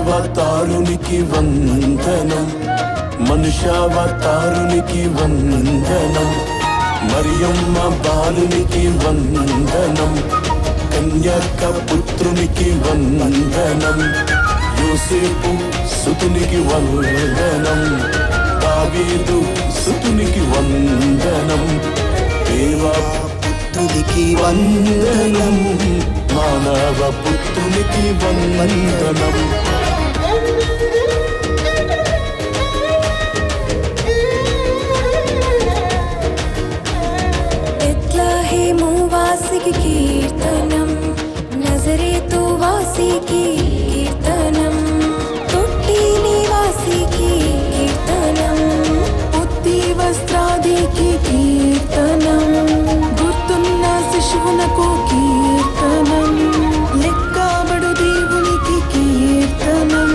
మనుష్యావతారునికి వందనం, మనుష్యావతారునికి వందనం, మరియమ్మ బాలునికి వందనం, కన్యక పుత్రునికి వందనం, యోసేపు సుతునికి వందనం, దావీదు సుతునికి వందనం, దేవా పుత్రునికి వందనం, మానవ పుత్రునికి వందనం. బెత్లెహేము వాసికి కీర్తనం, నజరేతు వాసికి కీర్తనం, తొట్టి నివాసికి కీర్తనం, పుత్తి వస్త్రాదికి కీర్తనం, గుర్తున్న శిశువునకు కీర్తనం, లెక్కబడు దేవునికి కీర్తనం,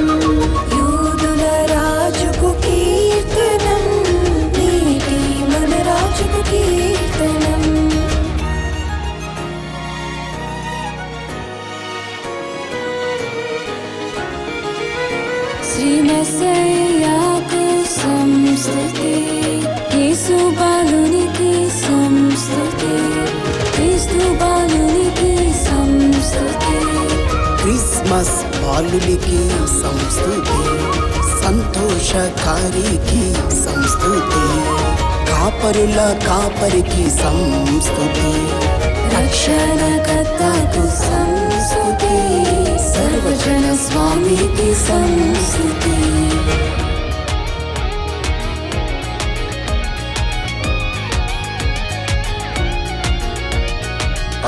యూదుల రాజుకు కీర్తనం, నీతి మన రాజుకు కీర్తనం. శ్రీ మెస్సయ్యాకు సంస్తుతి, యేసు బాలునికి సంస్తుతి, క్రీస్తు బాలునికి సంస్తుతి. క్రిస్మస్ బాలునికి సంస్తుతి, సంతోషకారికి సంస్తుతి, కాపరుల కాపరికి సంస్తుతి, రక్షణకర్తకు సంస్తుతి, సర్వజన స్వామికి సంస్తుతి.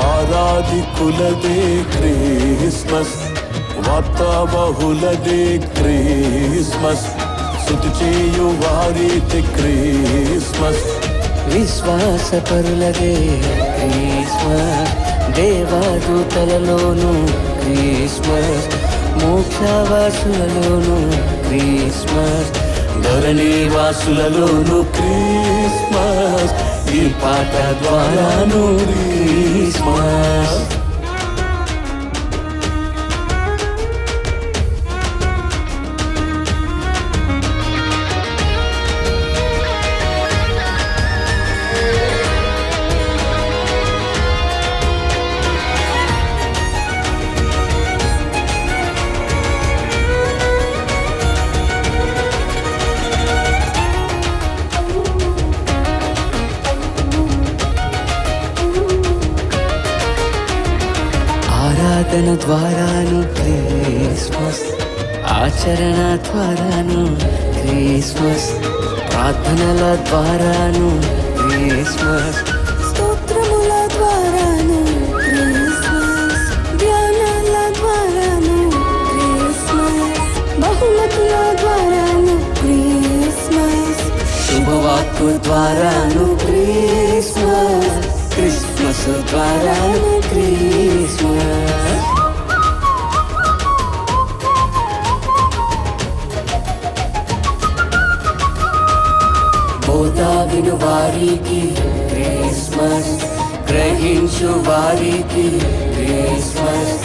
ఆరాధికులదే క్రిస్మస్, వార్తాబహులదే క్రిస్మస్, స్తుతి చేయు వారిది క్రిస్మస్, విశ్వాసపరులదే క్రిస్మస్, దేవదూతలలోను క్రిస్మస్, మోక్షవాసులలోను క్రిస్మస్, ధరణివాసులలోను క్రిస్మస్, ఈ పాట ద్వారాను క్రిస్మస్. ఆరాధన ద్వారాను క్రిస్మస్, ఆచరణ ద్వారాను క్రిస్మస్, ప్రార్థనల ద్వారాను క్రిస్మస్, స్తోత్రముల ద్వారాను క్రిస్మస్, ధ్యానాల ద్వారాను క్రిస్మస్, బహుమతుల ద్వారాను క్రిస్మస్, శుభవాక్కు ద్వారాను క్రిస్మస్, క్రిస్మస్ ద్వారాను క్రిస్మస్. బోధ విను వారికి క్రిస్మస్, గ్రహించు వారికి క్రిస్మస్,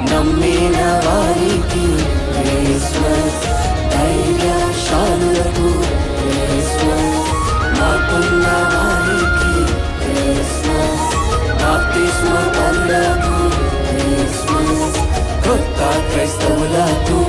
నమ్మిన వారికి క్రిస్మస్, ధైర్యశాలులకు క్రిస్మస్, మాకున్న వారికి క్రిస్మస్, బాప్తిస్మ పొందకు క్రిస్మస్, కొత్త క్రైస్తవులకు